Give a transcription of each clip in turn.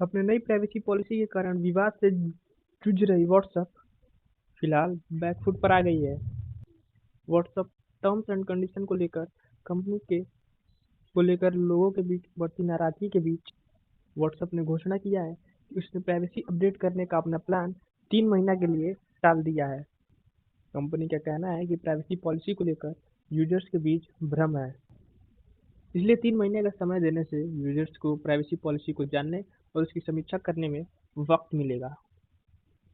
अपने नई privacy policy के कारण विवाद से जूझ रही व्हाट्सएप फिलहाल बैकफुट पर आ गई है। WhatsApp terms and condition company के को लेकर लोगों के बीच बढ़ती नाराजगी के बीच व्हाट्सएप ने घोषणा किया है कि उसने प्राइवेसी अपडेट करने का अपना प्लान 3 महीना के लिए टाल दिया है। कंपनी का कहना है कि प्राइवेसी पॉलिसी को लेकर यूजर्स के बीच भ्रम है, इसलिए 3 महीने का समय देने से यूजर्स को प्राइवेसी पॉलिसी को जानने और उसकी समीक्षा करने में वक्त मिलेगा।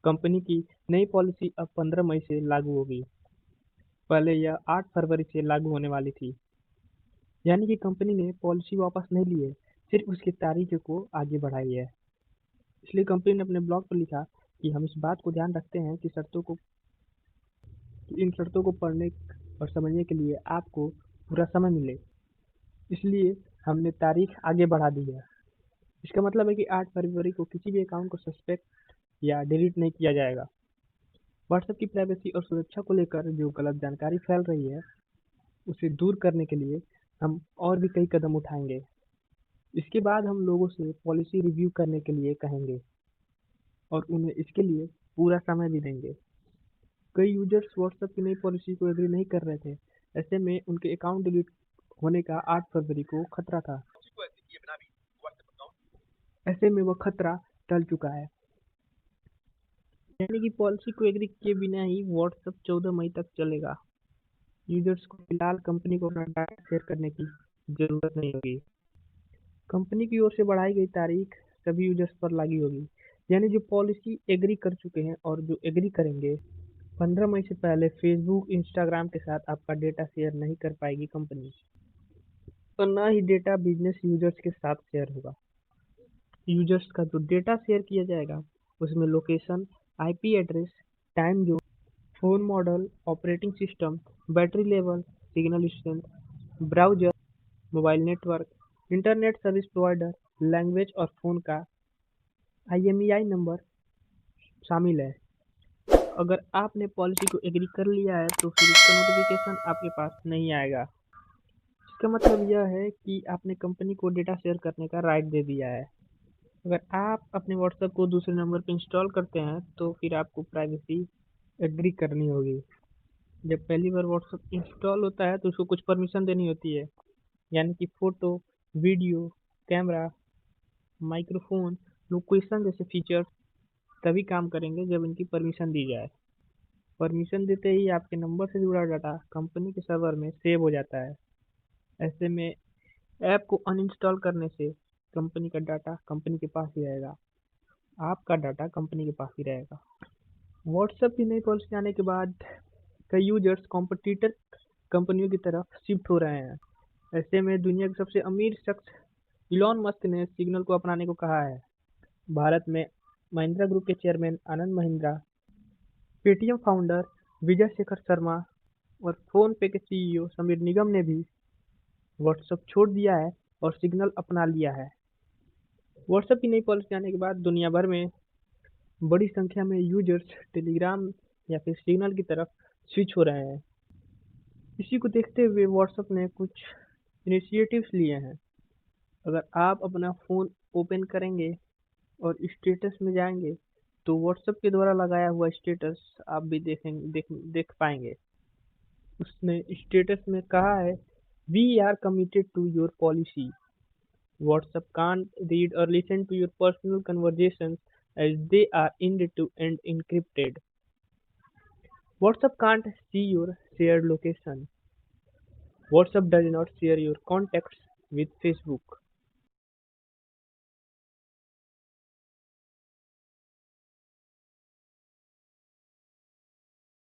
कंपनी की नई पॉलिसी अब 15 मई से लागू होगी। पहले यह 8 फरवरी से लागू होने वाली थी। यानी कि कंपनी ने पॉलिसी वापस नहीं ली है, सिर्फ उसकी तारीख को आगे बढ़ाई है। इसलिए कंपनी ने अपने ब्लॉग पर लिखा कि हम इस बात को ध्यान रखते हैं कि इन शर्तों को पढ़ने और समझने के लिए आपको पूरा समय मिले, इसलिए हमने तारीख आगे बढ़ा दी है। इसका मतलब है कि 8 फरवरी को किसी भी अकाउंट को सस्पेक्ट या डिलीट नहीं किया जाएगा। व्हाट्सएप की प्राइवेसी और सुरक्षा को लेकर जो गलत जानकारी फैल रही है, उसे दूर करने के लिए हम और भी कई कदम उठाएंगे। इसके बाद हम लोगों से पॉलिसी रिव्यू करने के लिए कहेंगे और उन्हें इसके लिए पूरा समय भी देंगे। कई यूजर्स व्हाट्सएप की नई पॉलिसी को एग्री नहीं कर रहे थे। ऐसे में उनके अकाउंट डिलीट होने का 8 फरवरी को खतरा था। ऐसे में वह खतरा टल चुका है। यानी कि पॉलिसी को एग्री किए बिना ही व्हाट्सएप 14 मई तक चलेगा। यूजर्स को फिलहाल कंपनी को अपना डाटा शेयर करने की जरूरत नहीं होगी। कंपनी की ओर से बढ़ाई गई तारीख सभी यूजर्स पर लागू होगी। यानी जो पॉलिसी एग्री कर चुके हैं और जो एग्री करेंगे, 15 मई से पहले फेसबुक इंस्टाग्राम के साथ आपका डेटा शेयर नहीं कर पाएगी कंपनी, और ना ही डेटा बिजनेस यूजर्स के साथ शेयर होगा। यूजर्स का जो डेटा शेयर किया जाएगा उसमें location, IP address, time zone, phone model, operating system, battery level, signal strength, browser, mobile network, internet service provider, language और फ़ोन का आईएमईआई नंबर शामिल है। अगर आपने पॉलिसी को एग्री कर लिया है तो फिर इसका नोटिफिकेशन आपके पास नहीं आएगा। इसका मतलब यह है कि आपने कंपनी को डेटा शेयर करने का राइट दे दिया है। अगर आप अपने व्हाट्सएप को दूसरे नंबर पर इंस्टॉल करते हैं तो फिर आपको प्राइवेसी एग्री करनी होगी। जब पहली बार व्हाट्सएप इंस्टॉल होता है तो उसको कुछ परमिशन देनी होती है, यानी कि photo, video, camera, microphone, location जैसे फीचर्स तभी काम करेंगे जब इनकी परमिशन दी जाए। परमिशन देते ही आपके नंबर से जुड़ा डाटा कंपनी के सर्वर में सेव हो जाता है। ऐसे में ऐप को अनइंस्टॉल करने से कंपनी का डाटा कंपनी के पास ही रहेगा। आपका डाटा कंपनी के पास ही रहेगा। व्हाट्सएप की नई पॉलिसी आने के बाद कई यूजर्स कॉम्पिटिटर कंपनियों की तरफ शिफ्ट हो रहे हैं। ऐसे में दुनिया के सबसे अमीर शख्स इलॉन मस्क ने सिग्नल को अपनाने को कहा है। भारत में महिंद्रा ग्रुप के chairman Anand Mahindra, Paytm founder Vijay Shekhar Sharma और फोन पे के सीईओ समीर निगम ने भी व्हाट्सएप छोड़ दिया है और सिग्नल अपना लिया है। व्हाट्सएप की नई पॉलिसी आने के बाद दुनिया भर में बड़ी संख्या में यूजर्स टेलीग्राम या फिर सिग्नल की तरफ स्विच हो रहे हैं। इसी को देखते हुए व्हाट्सएप ने कुछ इनिशिएटिव्स लिए हैं। अगर आप अपना फ़ोन ओपन करेंगे और स्टेटस में जाएंगे तो व्हाट्सएप के द्वारा लगाया हुआ स्टेटस आप भी देख पाएंगे। उसने स्टेटस में कहा है, we are committed to your policy. WhatsApp can't read or listen to your personal conversations as they are end-to-end encrypted. WhatsApp can't see your shared location. WhatsApp does not share your contacts with Facebook.